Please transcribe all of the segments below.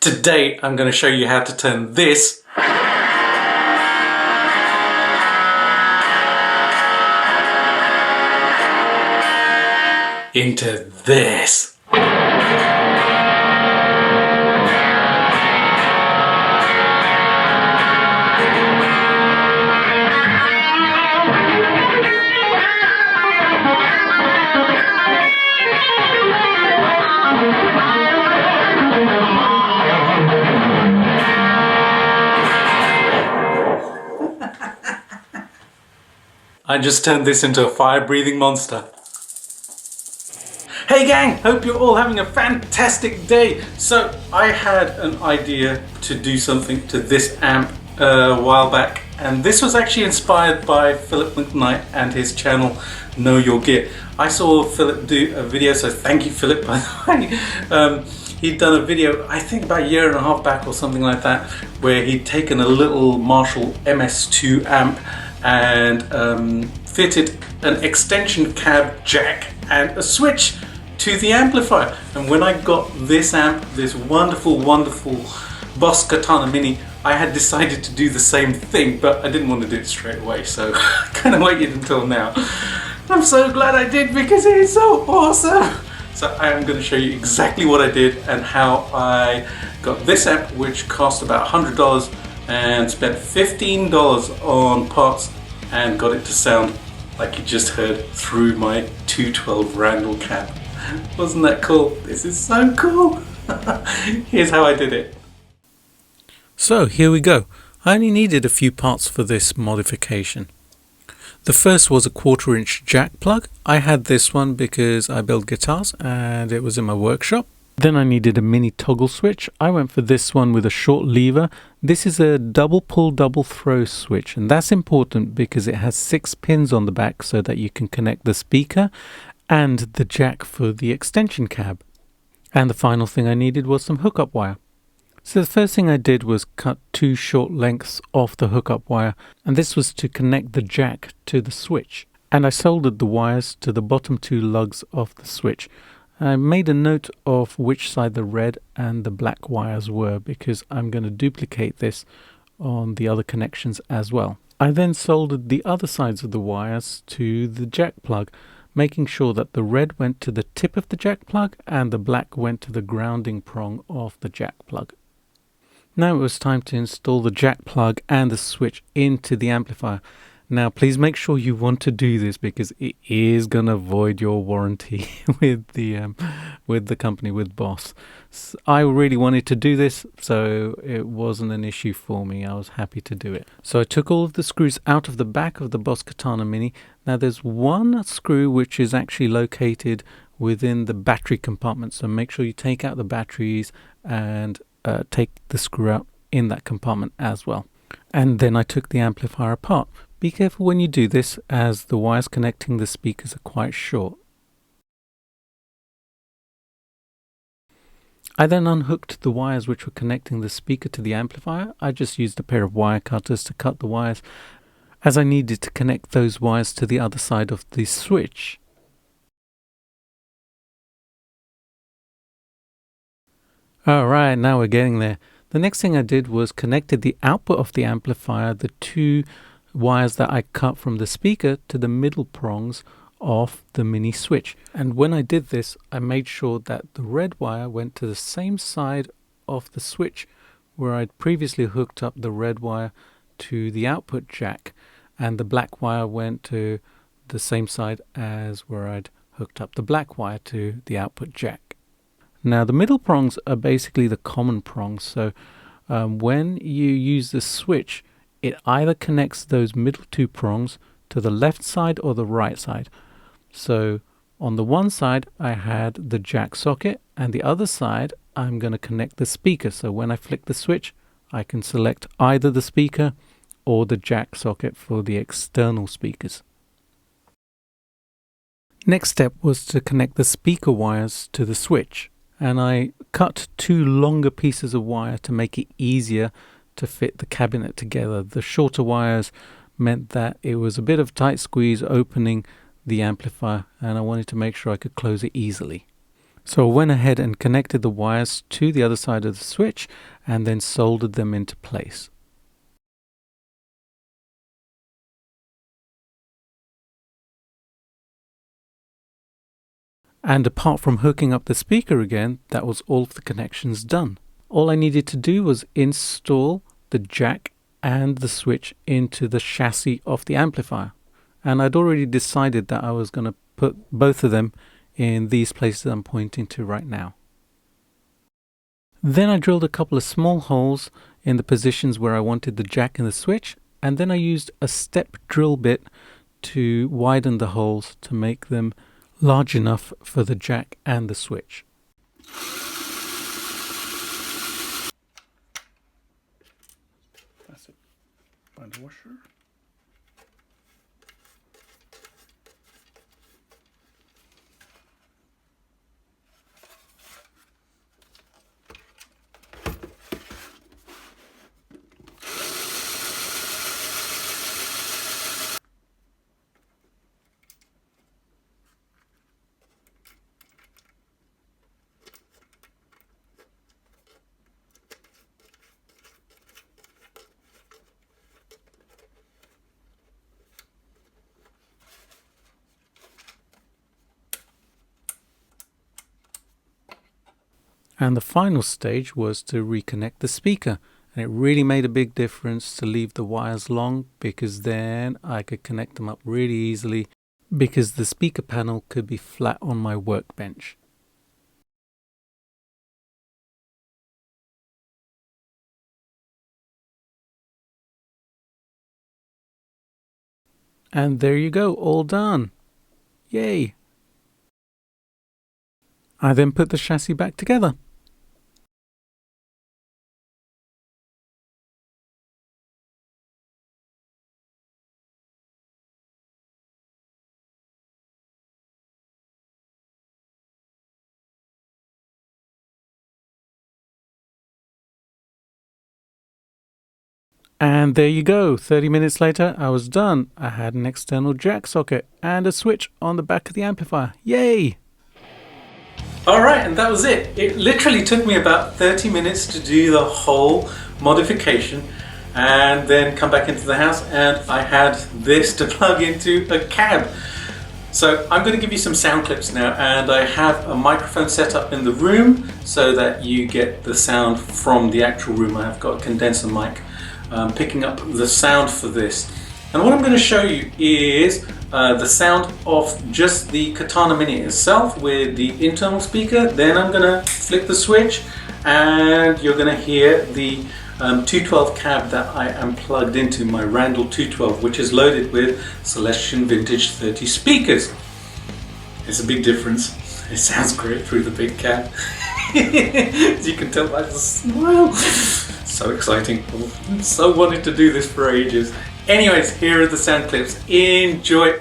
Today I'm going to show you how to turn this into this. I just turned this into a fire-breathing monster. Hey gang, hope you're all having a fantastic day. So I had an idea to do something to this amp a while back, and this was actually inspired by Philip McKnight and his channel Know Your Gear. I saw Philip do a video, so thank you Philip, by the way. He'd done a video, I think about a year and a half back or something like that, where he'd taken a little Marshall MS2 amp and fitted an extension cab jack and a switch to the amplifier. And when I got this amp, this wonderful Boss Katana Mini, I had decided to do the same thing, but I didn't want to do it straight away, so I kind of waited until now. I'm so glad I did because it is so awesome. So I am going to show you exactly what I did and how I got this amp, which cost about $100, and spent $15 on parts and got it to sound like you just heard through my 212 Randall cab. Wasn't that cool? This is so cool. Here's how I did it. So here we go. I only needed a few parts for this modification. The first was a 1/4" jack plug. I had this one because I build guitars and it was in my workshop. Then I needed a mini toggle switch. I went for this one with a short lever. This is a double pull, double throw switch, and that's important because it has 6 pins on the back so that you can connect the speaker and the jack for the extension cab. And the final thing I needed was some hookup wire. So the first thing I did was cut 2 short lengths off the hookup wire, and this was to connect the jack to the switch. And I soldered the wires to the bottom 2 lugs of the switch. I made a note of which side the red and the black wires were because I'm going to duplicate this on the other connections as well. I then soldered the other sides of the wires to the jack plug, making sure that the red went to the tip of the jack plug and the black went to the grounding prong of the jack plug. Now it was time to install the jack plug and the switch into the amplifier. Now please make sure you want to do this because it is going to void your warranty with the company, with Boss. So I really wanted to do this, so it wasn't an issue for me. I was happy to do it. So I took all of the screws out of the back of the Boss Katana Mini. Now there's one screw which is actually located within the battery compartment, so make sure you take out the batteries and take the screw out in that compartment as well. And then I took the amplifier apart. Be careful when you do this, as the wires connecting the speakers are quite short. I then unhooked the wires which were connecting the speaker to the amplifier. I just used a pair of wire cutters to cut the wires, as I needed to connect those wires to the other side of the switch. Alright, now we're getting there. The next thing I did was connected the output of the amplifier, the 2 wires that I cut from the speaker, to the middle prongs of the mini switch. And when I did this, I made sure that the red wire went to the same side of the switch where I'd previously hooked up the red wire to the output jack, and the black wire went to the same side as where I'd hooked up the black wire to the output jack. Now the middle prongs are basically the common prongs, so when you use the switch, it either connects those middle 2 prongs to the left side or the right side. So on the one side I had the jack socket, and the other side I'm going to connect the speaker. So when I flick the switch, I can select either the speaker or the jack socket for the external speakers. Next step was to connect the speaker wires to the switch, and I cut 2 longer pieces of wire to make it easier to fit the cabinet together. The shorter wires meant that it was a bit of tight squeeze opening the amplifier, and I wanted to make sure I could close it easily. So I went ahead and connected the wires to the other side of the switch and then soldered them into place. And apart from hooking up the speaker again, that was all of the connections done. All I needed to do was install the jack and the switch into the chassis of the amplifier. And I'd already decided that I was going to put both of them in these places I'm pointing to right now. Then I drilled a couple of small holes in the positions where I wanted the jack and the switch, and then I used a step drill bit to widen the holes to make them large enough for the jack and the switch. That's it. Find a washer. And the final stage was to reconnect the speaker. And it really made a big difference to leave the wires long, because then I could connect them up really easily, because the speaker panel could be flat on my workbench. And there you go, all done. Yay! I then put the chassis back together. And there you go, 30 minutes later I was done. I had an external jack socket and a switch on the back of the amplifier. Yay! Alright, and that was it. It literally took me about 30 minutes to do the whole modification and then come back into the house, and I had this to plug into a cab. So I'm going to give you some sound clips now, and I have a microphone set up in the room so that you get the sound from the actual room. I've got a condenser mic picking up the sound for this. And what I'm going to show you is the sound of just the Katana Mini itself with the internal speaker. Then I'm going to flip the switch and you're going to hear the 212 cab that I am plugged into, my Randall 212, which is loaded with Celestion Vintage 30 speakers. It's a big difference. It sounds great through the big cab. As you can tell by the smile. So exciting. I've so wanted to do this for ages. Anyways, here are the sound clips. Enjoy.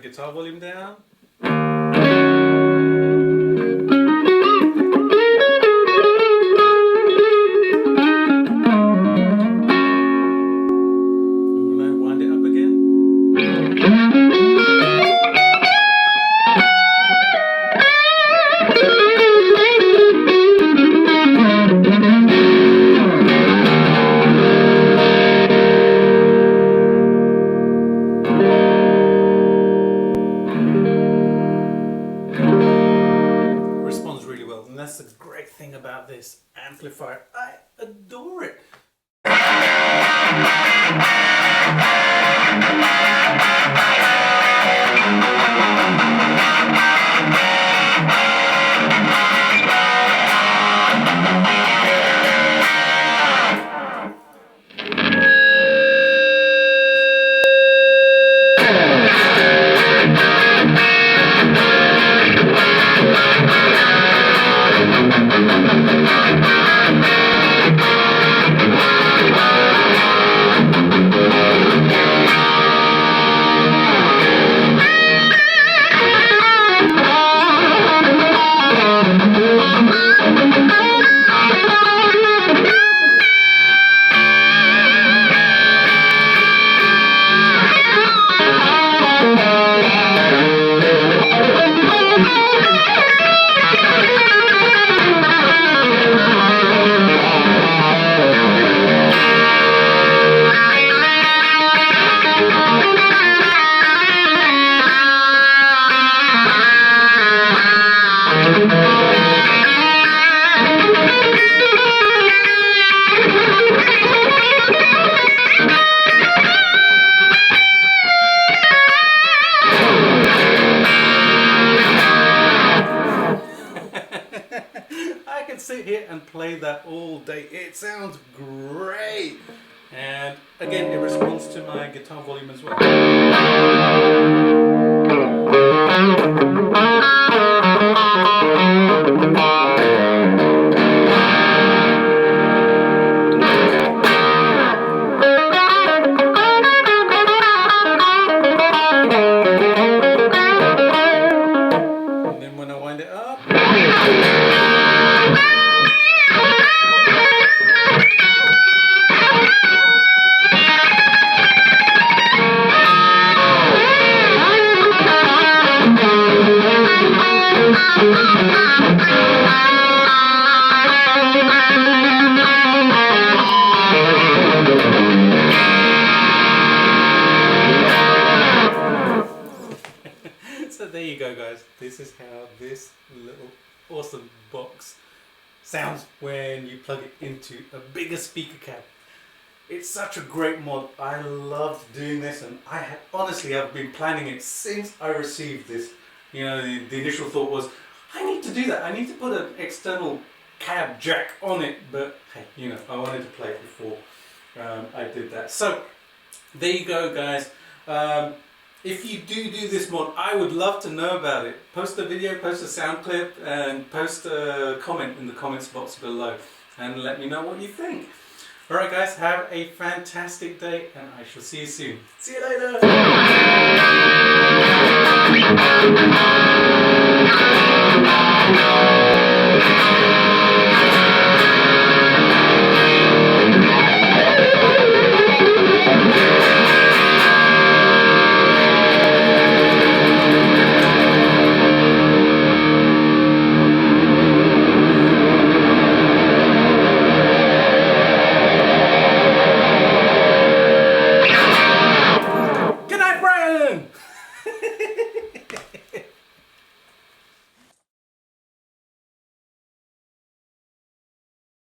guitar volume down. That's the great thing about this amplifier. I adore it. I can sit here and play that all day. It sounds great. And again, it responds to my guitar volume as well. And then when I wind it up, so there you go, guys. This is how this little awesome box sounds when you plug it into a bigger speaker cab. It's such a great mod. I loved doing this, and honestly I've been planning it since I received this. You know, the initial thought was, I need to do that. I need to put an external cab jack on it, but hey, you know, I wanted to play it before I did that. So there you go, guys. If you do this mod, I would love to know about it. Post a video, post a sound clip, and post a comment in the comments box below, and let me know what you think. Alright guys, have a fantastic day, and I shall see you soon. See you later! Good night, Brighton!